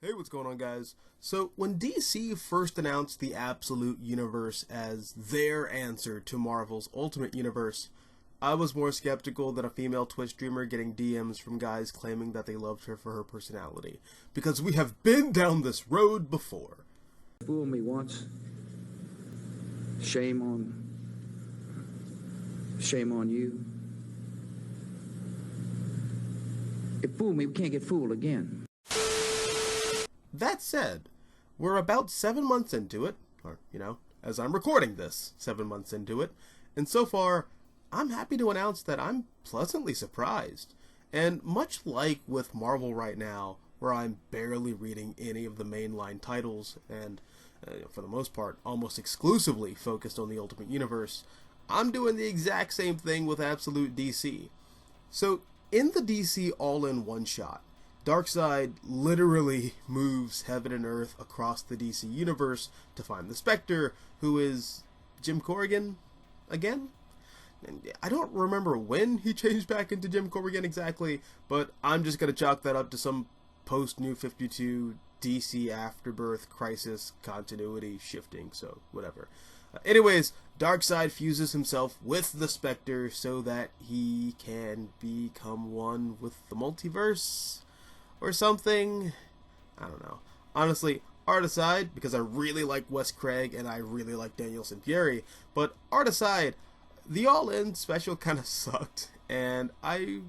Hey, what's going on, guys? So, when DC first announced the Absolute Universe as their answer to Marvel's Ultimate Universe, I was more skeptical than a female Twitch streamer getting DMs from guys claiming that they loved her for her personality, because we have been down this road before. Fool me once. Shame on you. It fooled me, we can't get fooled again. That said, we're about 7 months into it, or, as I'm recording this, 7 months into it, and so far, I'm happy to announce that I'm pleasantly surprised. And much like with Marvel right now, where I'm barely reading any of the mainline titles, and for the most part, almost exclusively focused on the Ultimate Universe, I'm doing the exact same thing with Absolute DC. So, in the DC All-In One-Shot, Darkseid literally moves heaven and earth across the DC universe to find the Spectre, who is Jim Corrigan again? And I don't remember when he changed back into Jim Corrigan exactly, but I'm just going to chalk that up to some post-New 52 DC Afterbirth Crisis continuity shifting, so whatever. Anyways, Darkseid fuses himself with the Spectre so that he can become one with the multiverse or something. I don't know. Honestly, art aside, because I really like Wes Craig and I really like Daniel Sampieri, but art aside, the All-In special kind of sucked, and I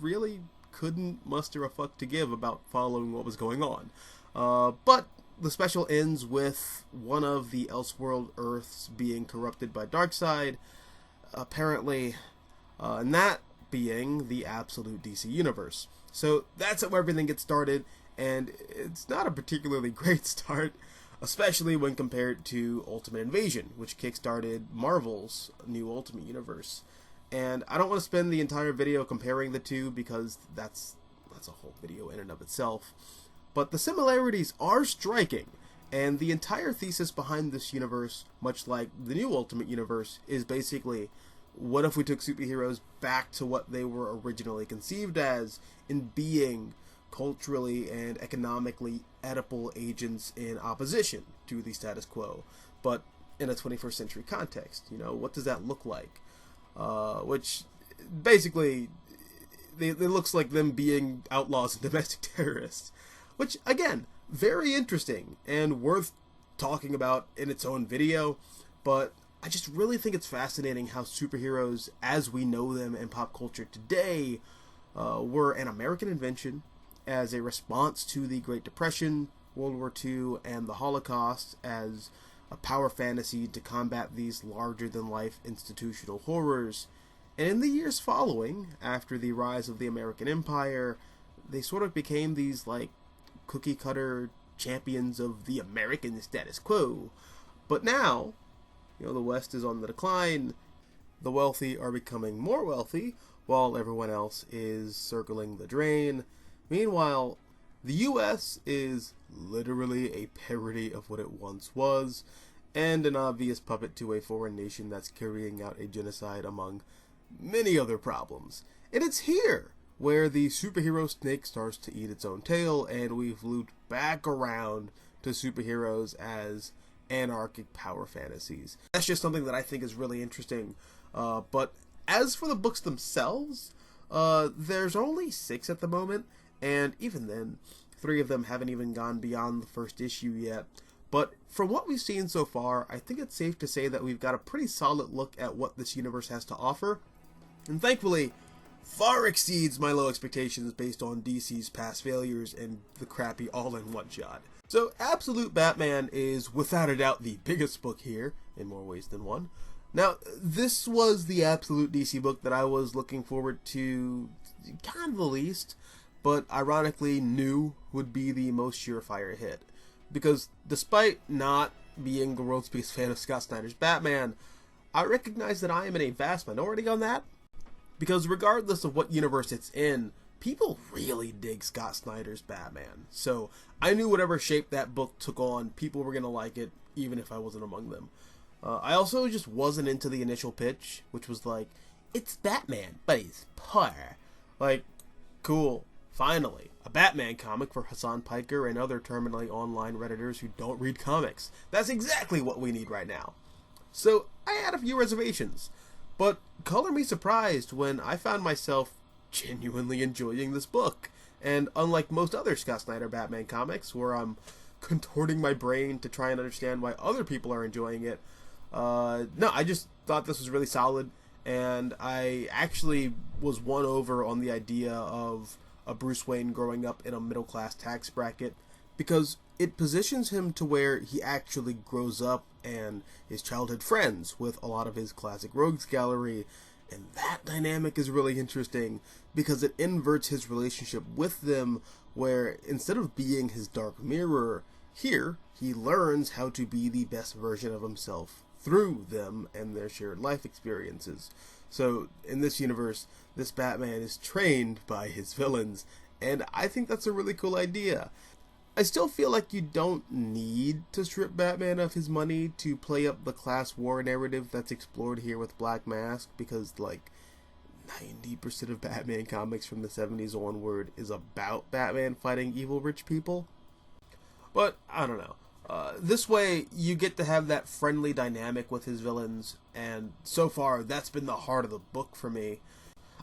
really couldn't muster a fuck to give about following what was going on. But the special ends with one of the Elseworld Earths being corrupted by Darkseid, apparently, and that being the Absolute DC Universe. So that's how everything gets started, and it's not a particularly great start, especially when compared to Ultimate Invasion, which kickstarted Marvel's new Ultimate Universe. And I don't want to spend the entire video comparing the two, because that's a whole video in and of itself. But the similarities are striking, and the entire thesis behind this universe, much like the new Ultimate Universe, is basically, what if we took superheroes back to what they were originally conceived as, in being culturally and economically edible agents in opposition to the status quo, but in a 21st century context? What does that look like? Which, basically, it looks like them being outlaws and domestic terrorists. Which, again, very interesting and worth talking about in its own video, but I just really think it's fascinating how superheroes, as we know them in pop culture today, were an American invention as a response to the Great Depression, World War II, and the Holocaust, as a power fantasy to combat these larger-than-life institutional horrors. And in the years following, after the rise of the American Empire, they sort of became these, cookie-cutter champions of the American status quo. But now, the West is on the decline, the wealthy are becoming more wealthy, while everyone else is circling the drain. Meanwhile, the US is literally a parody of what it once was, and an obvious puppet to a foreign nation that's carrying out a genocide among many other problems. And it's here where the superhero snake starts to eat its own tail, and we've looped back around to superheroes as anarchic power fantasies. That's just something that I think is really interesting. But as for the books themselves, there's only 6 at the moment, and even then, 3 of them haven't even gone beyond the first issue yet. But from what we've seen so far, I think it's safe to say that we've got a pretty solid look at what this universe has to offer, and thankfully, far exceeds my low expectations based on DC's past failures and the crappy All-In One-Shot. So, Absolute Batman is without a doubt the biggest book here, in more ways than one. Now, this was the Absolute DC book that I was looking forward to kind of the least, but ironically knew would be the most surefire hit. Because despite not being the world's biggest fan of Scott Snyder's Batman, I recognize that I am in a vast minority on that. Because regardless of what universe it's in, people really dig Scott Snyder's Batman. So I knew whatever shape that book took on, people were going to like it, even if I wasn't among them. I also just wasn't into the initial pitch, which was it's Batman, but he's poor. Cool, finally, a Batman comic for Hassan Piker and other terminally online Redditors who don't read comics. That's exactly what we need right now. So I had a few reservations, but color me surprised when I found myself genuinely enjoying this book. And unlike most other Scott Snyder Batman comics, where I'm contorting my brain to try and understand why other people are enjoying it, no, I just thought this was really solid, and I actually was won over on the idea of a Bruce Wayne growing up in a middle-class tax bracket, because it positions him to where he actually grows up and is childhood friends with a lot of his classic rogues gallery, and that dynamic is really interesting because it inverts his relationship with them, where instead of being his dark mirror, here he learns how to be the best version of himself through them and their shared life experiences. So in this universe, this Batman is trained by his villains, and I think that's a really cool idea. I still feel like you don't need to strip Batman of his money to play up the class war narrative that's explored here with Black Mask, because like 90% of Batman comics from the 70s onward is about Batman fighting evil rich people. But I don't know. This way, you get to have that friendly dynamic with his villains, and so far, that's been the heart of the book for me.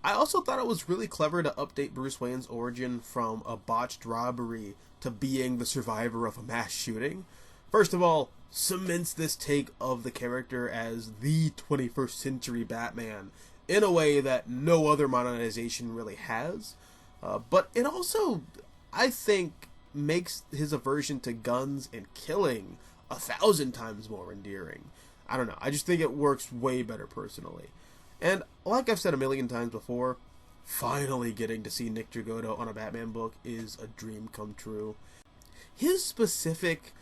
I also thought it was really clever to update Bruce Wayne's origin from a botched robbery to being the survivor of a mass shooting. First of all, cements this take of the character as the 21st century Batman in a way that no other modernization really has. But it also, I think, makes his aversion to guns and killing 1,000 times more endearing. I don't know, I just think it works way better personally. And like I've said a million times before, finally getting to see Nick Dragotta on a Batman book is a dream come true. His specific,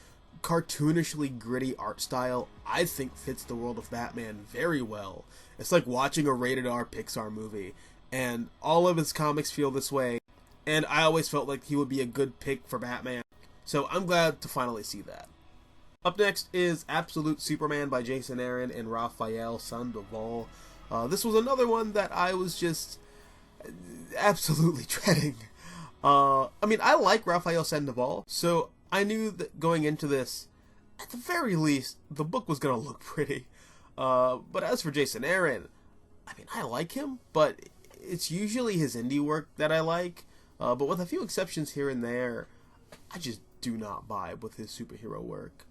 cartoonishly gritty art style, I think, fits the world of Batman very well. It's like watching a rated R Pixar movie, and all of his comics feel this way, and I always felt like he would be a good pick for Batman, so I'm glad to finally see that. Up next is Absolute Superman by Jason Aaron and Raphael Sandoval. This was another one that I was just absolutely dreading. I mean, I like Raphael Sandoval, so I knew that going into this, at the very least, the book was going to look pretty. But as for Jason Aaron, I mean, I like him, but it's usually his indie work that I like. But with a few exceptions here and there, I just do not vibe with his superhero work.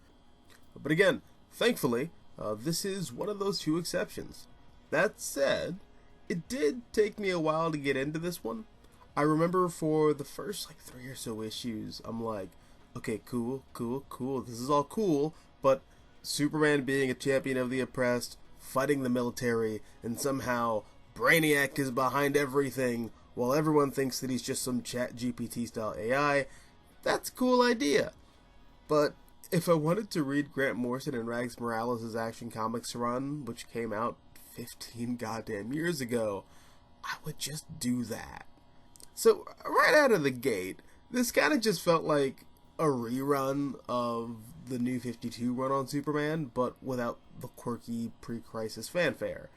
But again, thankfully, this is one of those few exceptions. That said, it did take me a while to get into this one. I remember for the first 3 or so issues, I'm like, okay, cool, this is all cool, but Superman being a champion of the oppressed, fighting the military, and somehow Brainiac is behind everything, while everyone thinks that he's just some ChatGPT style AI, that's a cool idea. But if I wanted to read Grant Morrison and Rags Morales' Action Comics run, which came out 15 goddamn years ago, I would just do that. So right out of the gate, this kind of just felt like a rerun of the New 52 run on Superman, but without the quirky pre-crisis fanfare.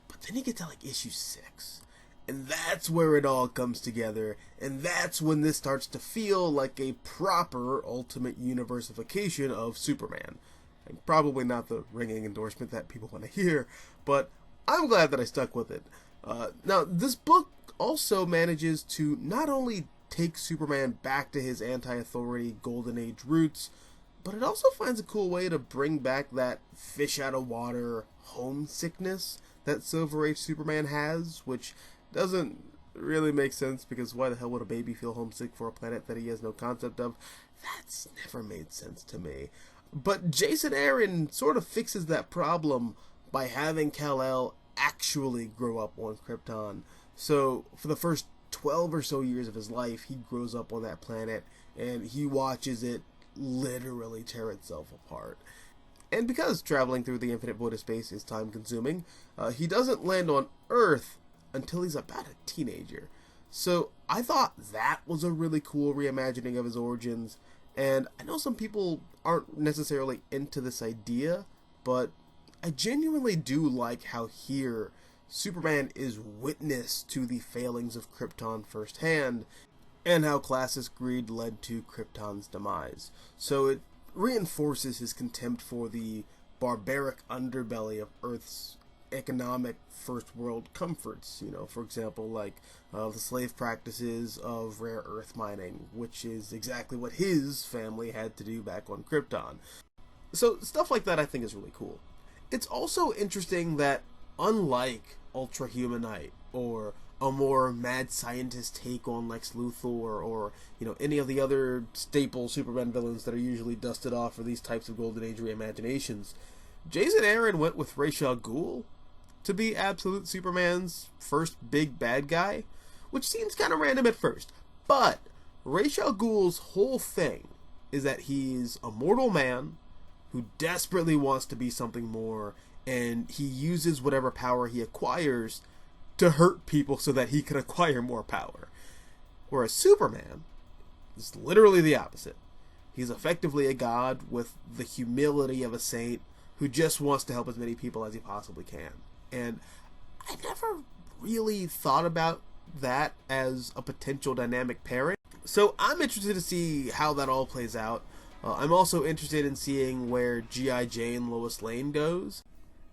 But then you get to issue 6, and that's where it all comes together, and that's when this starts to feel like a proper Ultimate Universification of Superman. And probably not the ringing endorsement that people want to hear, but I'm glad that I stuck with it. Now, this book also manages to not only take Superman back to his anti-authority Golden Age roots, but it also finds a cool way to bring back that fish out of water homesickness that Silver Age Superman has, which doesn't really make sense, because why the hell would a baby feel homesick for a planet that he has no concept of? That's never made sense to me. But Jason Aaron sort of fixes that problem by having Kal-El actually grow up on Krypton. So for the first 12 or so years of his life, he grows up on that planet, and he watches it literally tear itself apart. And because traveling through the infinite void of space is time-consuming, he doesn't land on Earth until he's about a teenager. So I thought that was a really cool reimagining of his origins, and I know some people aren't necessarily into this idea, but I genuinely do like how here Superman is witness to the failings of Krypton firsthand, and how classist greed led to Krypton's demise. So it reinforces his contempt for the barbaric underbelly of Earth's economic first world comforts. For example, like the slave practices of rare earth mining, which is exactly what his family had to do back on Krypton. So stuff like that I think is really cool. It's also interesting that, unlike Ultra Humanite or a more mad scientist take on Lex Luthor, or any of the other staple Superman villains that are usually dusted off for these types of Golden Age reimaginations, Jason Aaron went with Ra's al Ghul to be Absolute Superman's first big bad guy, which seems kind of random at first. But Ra's al Ghul's whole thing is that he's a mortal man who desperately wants to be something more, and he uses whatever power he acquires to hurt people so that he can acquire more power. Whereas Superman is literally the opposite. He's effectively a god with the humility of a saint who just wants to help as many people as he possibly can. And I never really thought about that as a potential dynamic pairing. So I'm interested to see how that all plays out. I'm also interested in seeing where G.I. Jane Lois Lane goes.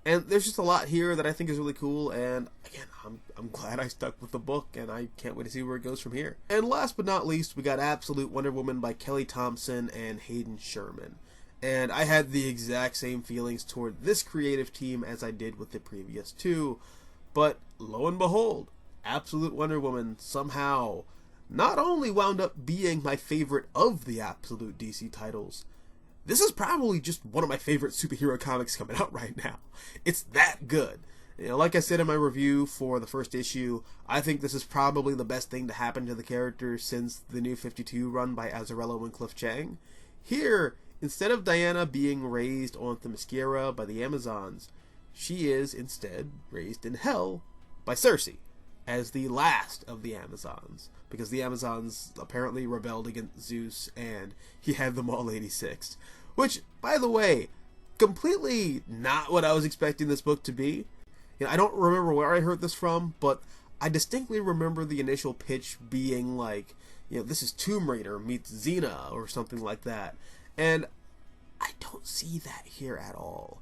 And there's just a lot here that I think is really cool, and again, I'm glad I stuck with the book, and I can't wait to see where it goes from here. And last but not least, we got Absolute Wonder Woman by Kelly Thompson and Hayden Sherman. And I had the exact same feelings toward this creative team as I did with the previous two, but lo and behold, Absolute Wonder Woman somehow not only wound up being my favorite of the Absolute DC titles, this is probably just one of my favorite superhero comics coming out right now. It's that good. Like I said in my review for the first issue, I think this is probably the best thing to happen to the character since the New 52 run by Azzarello and Cliff Chiang. Here, instead of Diana being raised on Themyscira by the Amazons, she is instead raised in Hell by Circe, as the last of the Amazons, because the Amazons apparently rebelled against Zeus and he had them all 86th. Which, by the way, completely not what I was expecting this book to be. I don't remember where I heard this from, but I distinctly remember the initial pitch being like, this is Tomb Raider meets Xena or something like that. And I don't see that here at all.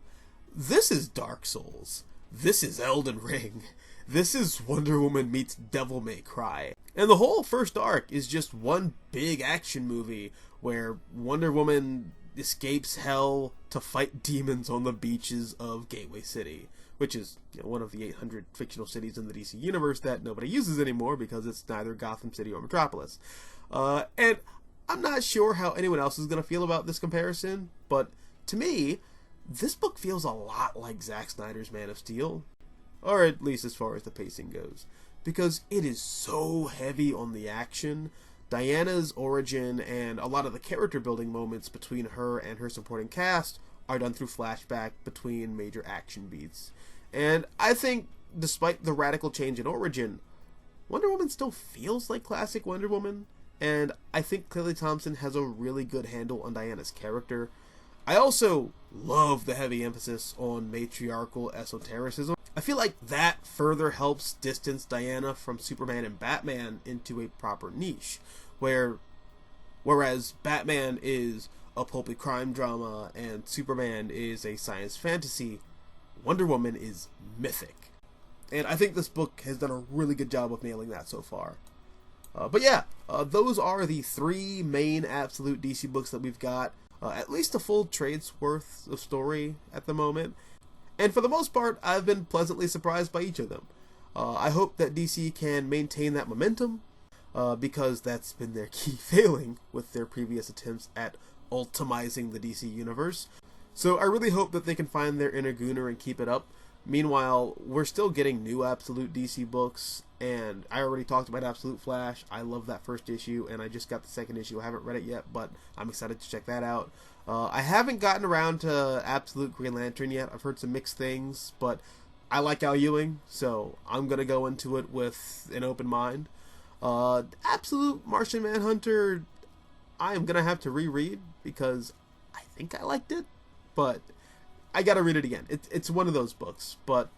This is Dark Souls. This is Elden Ring. This is Wonder Woman meets Devil May Cry. And the whole first arc is just one big action movie where Wonder Woman escapes hell to fight demons on the beaches of Gateway City, which is one of the 800 fictional cities in the DC universe that nobody uses anymore because it's neither Gotham City or Metropolis. And I'm not sure how anyone else is going to feel about this comparison, but to me, this book feels a lot like Zack Snyder's Man of Steel. Or at least as far as the pacing goes, because it is so heavy on the action. Diana's origin and a lot of the character building moments between her and her supporting cast are done through flashback between major action beats. And I think, despite the radical change in origin, Wonder Woman still feels like classic Wonder Woman, and I think Kelly Thompson has a really good handle on Diana's character. I also love the heavy emphasis on matriarchal esotericism. I feel like that further helps distance Diana from Superman and Batman into a proper niche, whereas Batman is a pulpy crime drama and Superman is a science fantasy, Wonder Woman is mythic. And I think this book has done a really good job of nailing that so far. But yeah, those are the three main Absolute DC books that we've got. At least a full trade's worth of story at the moment. And for the most part, I've been pleasantly surprised by each of them. I hope that DC can maintain that momentum, because that's been their key failing with their previous attempts at ultimizing the DC universe. So I really hope that they can find their inner gooner and keep it up. Meanwhile, we're still getting new Absolute DC books, and I already talked about Absolute Flash. I love that first issue, and I just got the second issue. I haven't read it yet, but I'm excited to check that out. I haven't gotten around to Absolute Green Lantern yet. I've heard some mixed things, but I like Al Ewing, so I'm going to go into it with an open mind. Absolute Martian Manhunter, I am going to have to reread because I think I liked it, but I gotta read it again. It's one of those books, but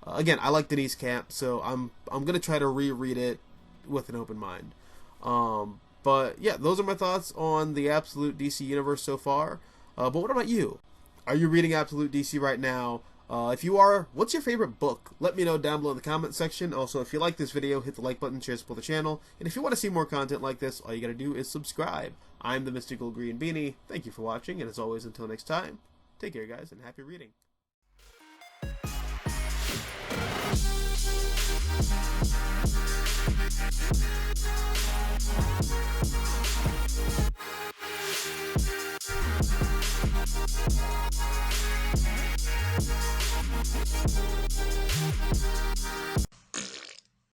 again, I like Denise Camp, so I'm gonna try to reread it with an open mind. But yeah, those are my thoughts on the Absolute DC universe so far. But what about you? Are you reading Absolute DC right now? If you are, what's your favorite book? Let me know down below in the comment section. Also, if you like this video, hit the like button, share, support the channel. And if you want to see more content like this, all you gotta do is subscribe. I'm the Mystical Green Beanie. Thank you for watching, and as always, until next time, take care, guys, and happy reading.